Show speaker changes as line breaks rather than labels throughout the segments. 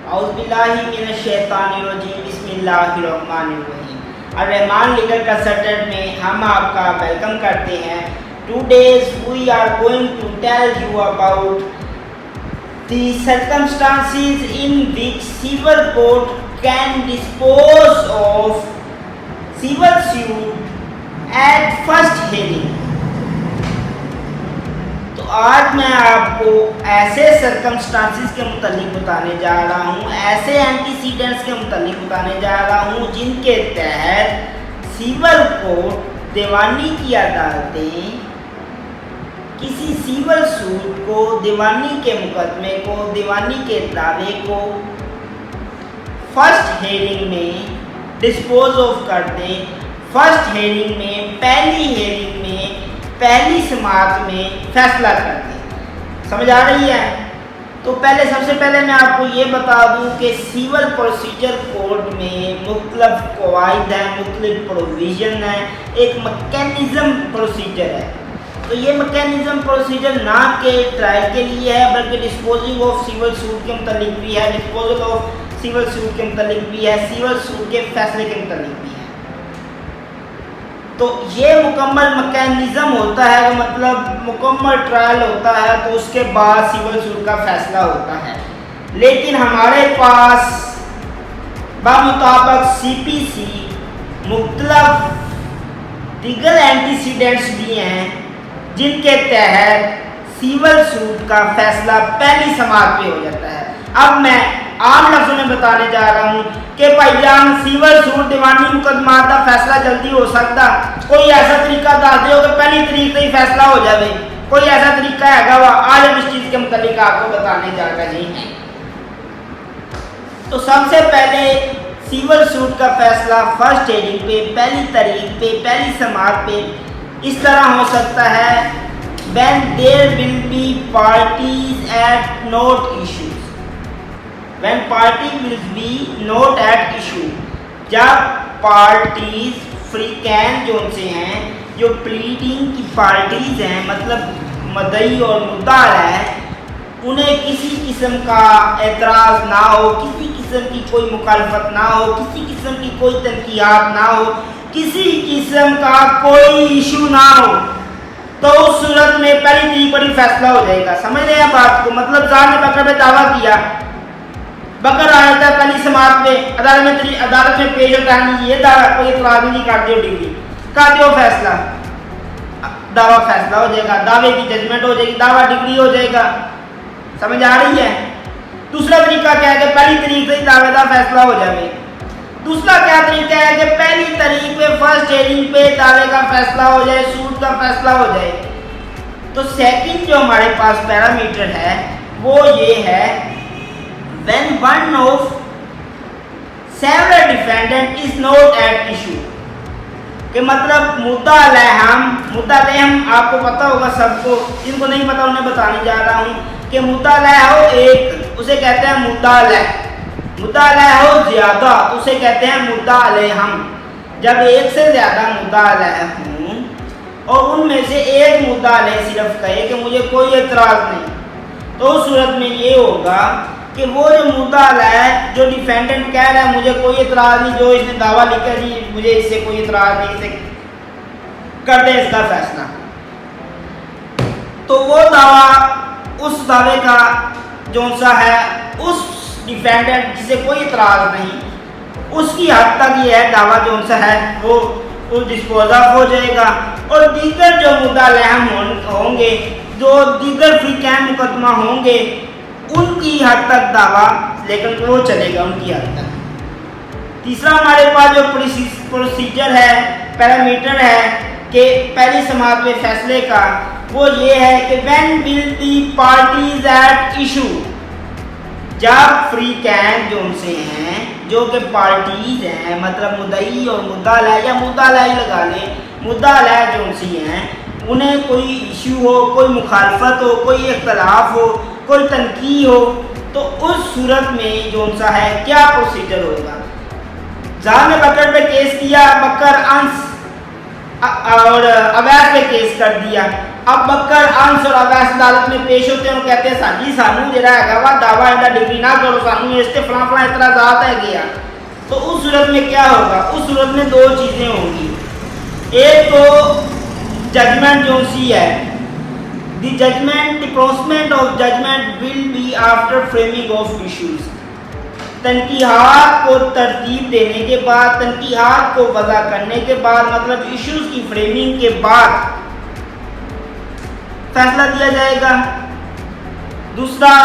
اعوذ باللہ من الشیطان الرجیم بسم اللہ الرحمن الرحیم۔ الرحمن لیگل کنسلٹنٹ میں ہم آپ کا ویلکم کرتے ہیں۔ Today we are going to tell you about the circumstances in which civil court can dispose of civil suit at first hearing۔ تو آج میں آپ کو ایسے سرکمسٹانسز کے متعلق بتانے جا رہا ہوں، ایسے اینٹیسیڈنٹس کے متعلق بتانے جا رہا ہوں جن کے تحت سیول کورٹ دیوانی کی عدالتیں کسی سیول سوٹ کو، دیوانی کے مقدمے کو، دیوانی کے دعوے کو فرسٹ ہیئرنگ میں ڈسپوز آف کر دیں۔ فرسٹ ہیئرنگ میں، پہلی ہیئرنگ میں، پہلی سماعت میں فیصلہ کر دیں۔ سمجھ آ رہی ہے؟ تو سب سے پہلے میں آپ کو یہ بتا دوں کہ سیول پروسیجر کوڈ میں مختلف قواعد ہیں، مختلف پروویژن ہیں، ایک میکینزم پروسیجر ہے۔ تو یہ میکینزم پروسیجر نہ کہ ٹرائل کے لیے ہے بلکہ ڈسپوزنگ آف سیول سوٹ کے متعلق بھی ہے، ڈسپوزل آف سیول سوٹ کے متعلق بھی ہے، سیول سوٹ کے فیصلے کے متعلق بھی ہے۔ تو یہ مکمل میکینزم ہوتا ہے، مطلب مکمل ٹرائل ہوتا ہے تو اس کے بعد سیول سوٹ کا فیصلہ ہوتا ہے۔ لیکن ہمارے پاس بمطابق سی پی سی مختلف دیگر اینٹیسیڈنٹس بھی ہیں جن کے تحت سیول سوٹ کا فیصلہ پہلی سماعت پہ ہو جاتا ہے۔ اب میں عام لفظوں میں بتانے جا رہا ہوں کہ بھائی جان سیول سوٹ دیوانی مقدمات کا فیصلہ جلدی ہو سکتا، کوئی ایسا طریقہ دس دیو کہ پہلی تاریخ سے ہی فیصلہ ہو جائے، کوئی ایسا طریقہ ہے وہ آج ہم اس چیز کے متعلق آپ کو بتانے جا رہے ہیں۔ تو سب سے پہلے سیول سوٹ کا فیصلہ فرسٹ ہیئرنگ پہ، پہلی تاریخ پہ، پہلی سماعت پہ اس طرح ہو سکتا ہے when there will be parties at not issues۔ when party will be not at issue، جب پارٹیز فریقین جو ان سے ہیں، جو پلیڈنگ کی پارٹیز ہیں، مطلب مدعی اور مدعا ہے، انہیں کسی قسم کا اعتراض نہ ہو، کسی قسم کی کوئی مخالفت نہ ہو، کسی قسم کی کوئی تنقیات نہ ہو، کسی قسم کا کوئی ایشو نہ ہو، تو اس صورت میں پہلی تاریخ پر ہی فیصلہ ہو جائے گا۔ سمجھ رہے ہیں بات کو؟ مطلب ذات نے بکر پہ دعویٰ کیا، بکر آیا تھا پہلی سماعت میں، عدالت میں پیش ہوتا ہے، یہ دعویٰ کوئی اعتراض نہیں کرتے ہو، ڈگری کرتے ہو فیصلہ، دعویٰ فیصلہ ہو جائے گا، دعوے کی ججمنٹ ہو جائے گی، دعویٰ ڈگری ہو جائے گا۔ سمجھ آ رہی ہے؟ دوسرا طریقہ کیا ہے کہ پہلی تاریخ سے ہی دعوے کا فیصلہ ہو جائے۔ دوسرا کیا طریقہ ہے کہ پہلی تاریخ پہ فرسٹ ہیئرنگ پہ دعوے کا فیصلہ ہو جائے، سوٹ کا فیصلہ ہو جائے۔ تو سیکنڈ جو ہمارے پاس پیرامیٹر ہے وہ یہ ہے when one of several defendant is not at issue، کہ مطلب مدعا علیہم آپ کو پتہ ہوگا، سب کو، جن کو نہیں پتہ انہیں بتانے جا رہا ہوں کہ مدعا علیہ ہو ایک، اسے کہتے ہیں مدعا علیہ، مدعا علیہ ہو زیادہ تو اسے کہتے ہیں مدعا علیہم۔ جب ایک سے زیادہ مدعا علیہ ہوں اور ان میں سے ایک مدعا علیہ صرف کہے کہ مجھے کوئی اعتراض نہیں، تو اس صورت میں یہ ہوگا کہ وہ جو مدعا علیہ، جو ڈیفینڈنٹ کہہ رہا ہے مجھے کوئی اعتراض نہیں، جو اس نے دعویٰ لکھا جی مجھے اس سے کوئی اعتراض نہیں، اسے کر دیں اس کا فیصلہ، تو وہ دعویٰ، اس دعوے کا جو سا ہے، اس ڈیفینڈنٹ جسے کوئی اعتراض نہیں، اس کی حد تک یہ ہے دعویٰ جو سا ہے وہ ڈسپوز آف ہو جائے گا، اور دیگر جو مدعا علیہ ہوں گے، جو دیگر فریقین مقدمہ ہوں گے، ان کی حد تک دعویٰ لیکن وہ چلے گا ان کی حد تک۔ تیسرا ہمارے پاس جو پروسیجر ہے، پیرامیٹر ہے کہ پہلی سماعت میں فیصلے کا، وہ یہ ہے کہ when will the parties at issue، جب فریقین جو ان سے ہیں، جو کہ پارٹیز ہیں، مطلب مدعی اور مدعا علیہ، یا مدعا علیہ لگا لیں، مدعا علیہ جو ان سے ہیں، انہیں کوئی ایشو ہو، کوئی مخالفت ہو، کوئی اختلاف ہو، کوئی تنقید ہو، تو اس صورت میں جو ان سا ہے کیا پروسیجر ہوگا۔ زار نے بکر پہ کیس کیا، بکر انس اور اویس پہ کیس کر دیا، اب بکر انس اور اویس عدالت میں پیش ہوتے ہیں اور کہتے ہیں جی سانو جڑا ہے وا دعویٰ ایندا ڈگری نہ کرو، سانو اس تے فلاں فلاں اعتراضات ہے گیا. تو اس صورت میں کیا ہوگا؟ اس صورت میں دو چیزیں ہوں گی. ایک تو ججمنٹ جو سی ہے the pronouncement of judgment will be after framing of issues. تنقیحات کو ترتیب دینے کے بعد، تنقیحات کو وضع کرنے کے بعد، مطلب ایشوز کی فریمنگ کے بعد فیصلہ دیا جائے گا. دوسرا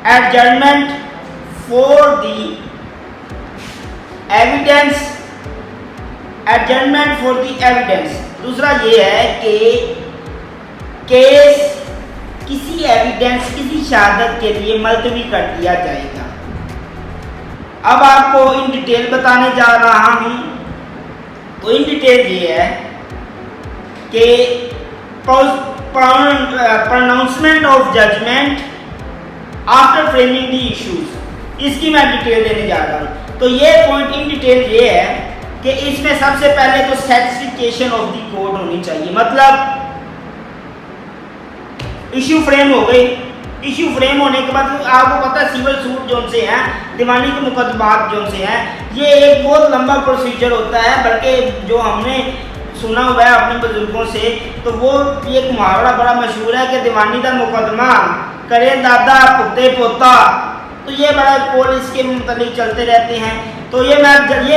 adjournment for the evidence, adjournment for the evidence. دوسرا یہ ہے کہ کیس کسی ایویڈنس، کسی شہادت کے لیے ملتوی کر دیا جائے گا. اب آپ کو ان ڈیٹیل بتانے جا رہا ہوں. تو ان ڈیٹیل یہ ہے کہ pronouncement of judgment after framing the issues, اس کی میں ڈیٹیل دینے جا رہا ہوں. تو یہ پوائنٹ ان ڈیٹیل یہ ہے کہ اس میں سب سے پہلے تو سیٹسفیکیشن آف دی کورٹ ہونی چاہیے. مطلب ایشو فریم ہو گئی، ایشو فریم ہونے کے بعد آپ کو پتہ ہے سیول سوٹ جو سے ہیں، دیوانی کے مقدمات جو سے ہیں، یہ ایک بہت لمبا پروسیجر ہوتا ہے. بلکہ جو ہم نے سنا ہوا ہے اپنے بزرگوں سے، تو وہ ایک محاورہ بڑا مشہور ہے کہ دیوانی دا مقدمہ کرے دادا پوتے پوتا. تو یہ بڑا کول اس کے متعلق چلتے رہتے ہیں. تو یہ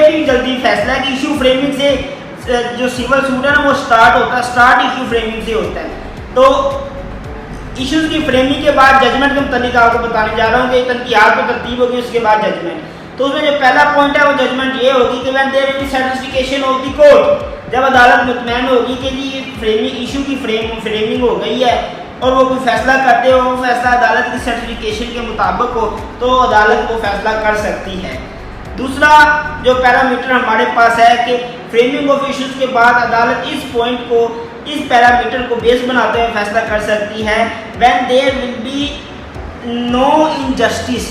بھی جلدی فیصلہ ہے کہ ایشو فریمنگ سے جو سیول سوٹ ہے نا وہ سٹارٹ ہوتا ہے، سٹارٹ ایشو فریمنگ سے ہوتا ہے. تو ایشوز کی فریمنگ کے بعد ججمنٹ کے متعلق آپ کو بتانے جا رہا ہوں کہ تنقیحات کو ترتیب ہوگی، اس کے بعد ججمنٹ. تو اس میں جو پہلا پوائنٹ ہے وہ ججمنٹ یہ ہوگی کہ when there will be satisfaction of the court, جب عدالت مطمئن ہوگی کہ جی فریمنگ ایشو کی فریمنگ ہو گئی ہے اور وہ کوئی فیصلہ کرتے ہو، وہ فیصلہ عدالت کی سرٹیفکیشن کے مطابق ہو تو عدالت کو فیصلہ کر سکتی ہے. دوسرا جو پیرامیٹر ہمارے پاس ہے کہ فریمنگ آف ایشوز کے بعد عدالت اس پوائنٹ کو، اس پیرامیٹر کو بیس بناتے ہوئے فیصلہ کر سکتی ہے when there will be no injustice،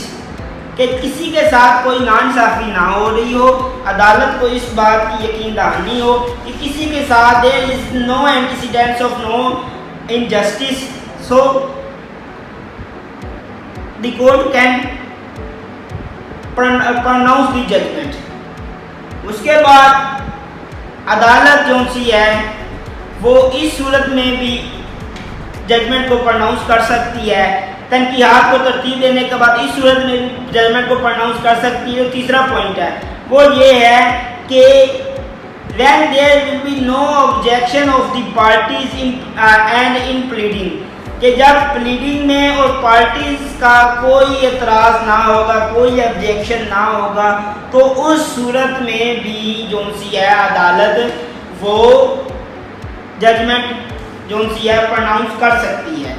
کہ کسی کے ساتھ کوئی ناانصافی نہ ہو رہی ہو. عدالت کو اس بات کی یقین دہانی ہو کہ کسی کے ساتھ there is no antecedents of no injustice, so the court can pronounce the judgment. اس کے بعد عدالت جو سی ہے وہ اس صورت میں بھی ججمنٹ کو پرناؤنس کر سکتی ہے. تنقیحات کو ترتیب دینے کے بعد اس صورت میں بھی ججمنٹ کو پرناؤنس کر سکتی ہے. تیسرا پوائنٹ ہے وہ یہ ہے کہ when there will be no objection of the parties and in pleading، کہ جب پلیڈنگ میں اور پارٹیز کا کوئی اعتراض نہ ہوگا، کوئی objection نہ ہوگا، تو اس صورت میں بھی جو سی ہے عدالت وہ ججمنٹ جو سی ہے پرناؤنس کر سکتی ہے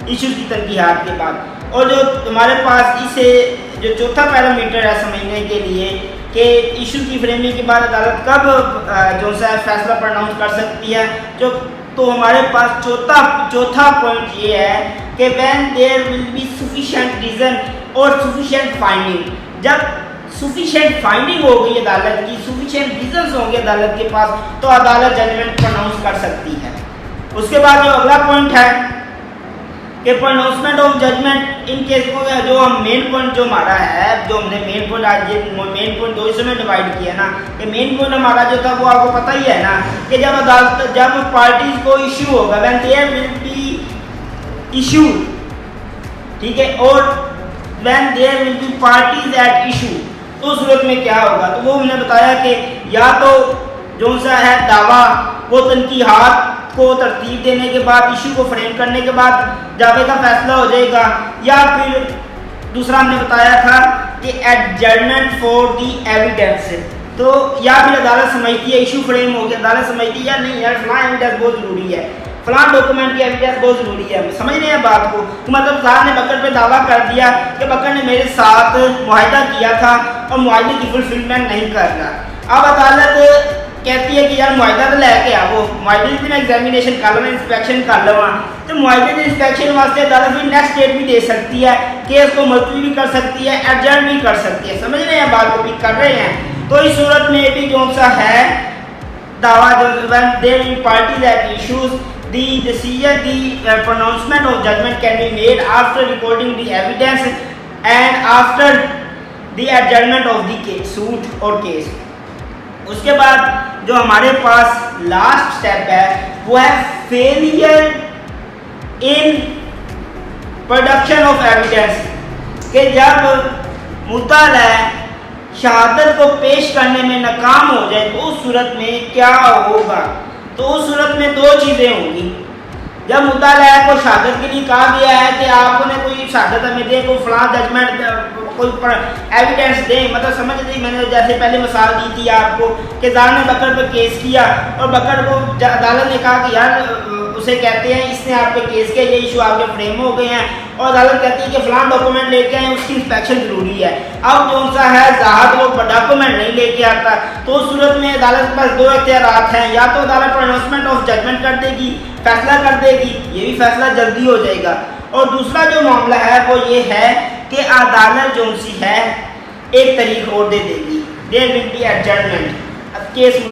ایشوز کی تنقیحات کے بعد. اور جو ہمارے پاس اسے جو چوتھا پیرامیٹر ہے سمجھنے کے لیے کہ ایشو کی فریمنگ کے بعد عدالت کب جو ہے فیصلہ پرناؤنس کر سکتی ہے، تو ہمارے پاس چوتھا پوائنٹ یہ ہے کہ when there will be sufficient reason اور sufficient finding. جب sufficient finding ہو گئی عدالت کی، sufficient reasons ہوں گے عدالت کے پاس، تو عدالت ججمنٹ پرناؤنس کر سکتی ہے. اس کے بعد جو اگلا پوائنٹ ہے کہ پرناؤنسمنٹ آف ججمنٹ ان کیس کو، جو ہم مین پوائنٹ جو ہمارا ہے، جو ہم نے مین پوائنٹ آج مین پوائنٹ دو حصوں میں ڈیوائڈ کیا نا، کہ مین پوائنٹ ہمارا جو تھا وہ آپ کو پتہ ہی ہے نا کہ جب عدالت، جب پارٹیز کو ایشو ہوگا when there will be issue، ٹھیک ہے، اور when there will be parties at issue، تو اس صورت میں کیا ہوگا؟ تو وہ ہم نے بتایا کہ یا تو جو سا ہے دعویٰ وہ تنقیحات کو ترتیب دینے کے بعد، ایشو کو فریم کرنے کے بعد دعوے کا فیصلہ ہو جائے گا، یا پھر دوسرا ہم نے بتایا تھا کہ ایڈجرنمنٹ فور دی ایویڈنس. تو یا پھر عدالت سمجھتی ہے ایشو فریم ہو گیا، عدالت سمجھتی ہے یا نہیں یار فلاں ایویڈنس بہت ضروری ہے، فلاں ڈاکومنٹ کی ایویڈنس بہت ضروری ہے. سمجھ رہے ہیں بات کو؟ مطلب صاحب نے بکر پہ دعویٰ کر دیا کہ بکر نے میرے ساتھ معاہدہ کیا تھا اور معاہدے کی فلفلمنٹ نہیں کر رہا. اب عدالت کہتی ہے کہ یار معاہدہ تو لے کے آو، معاہدے کی میں ایگزامینیشن کر لوں، انسپیکشن کر لوں. تو معاہدے کی انسپیکشن واسطے عدالت بھی نیکسٹ ڈیٹ بھی دے سکتی ہے، کیس کو ملتوی بھی کر سکتی ہے، ایڈجرن بھی کر سکتی ہے. سمجھ رہے ہیں بات کو؟ بھی کر رہے ہیں. تو اس صورت میں بھی جو سا ہے دعویٰ جو when there will be parties at issues the decision, the pronouncement of judgment can be made after recording the evidence and after the adjournment of the suit or case. اس کے بعد جو ہمارے پاس لاسٹ اسٹیپ ہے وہ ہے failure in production of evidence, کہ جب مطالعہ شہادت کو پیش کرنے میں ناکام ہو جائے تو اس صورت میں کیا ہوگا. تو اس صورت میں دو چیزیں ہوں گی. جب مطالعہ کو شہادت کے لیے کہا گیا ہے کہ آپ نے کوئی شہادت ہمیں دیں، کوئی فلاں ججمنٹ، کوئی ایویڈینس دیں، مطلب سمجھ نہیں، میں نے جیسے پہلے مثال دی تھی آپ کو کہ زال نے بکر پہ کیس کیا اور بکر کو عدالت نے کہا کہ یار اسے کہتے ہیں اس نے آپ پہ کیس کیا، یہ ایشو آپ کے فریم ہو گئے ہیں، اور عدالت کہتی ہے کہ فلاں ڈاکومنٹ لے کے آئیں، اس کی انسپیکشن ضروری ہے. اب جو سا ہے ذات وہ ڈاکومنٹ نہیں لے کے آتا، تو اس صورت میں عدالت کے پاس دو اختیارات ہیں، یا تو عدالت پرونونسمنٹ آف ججمنٹ کر دے گی، فیصلہ کر دے گی، یہ بھی فیصلہ جلدی ہو جائے گا. اور دوسرا جو معاملہ ہے وہ یہ ہے کہ عدالت جو سی ہے ایک تاریخ اور دے دے گی، دیر ول بی ایڈجرنمنٹ. اب کیس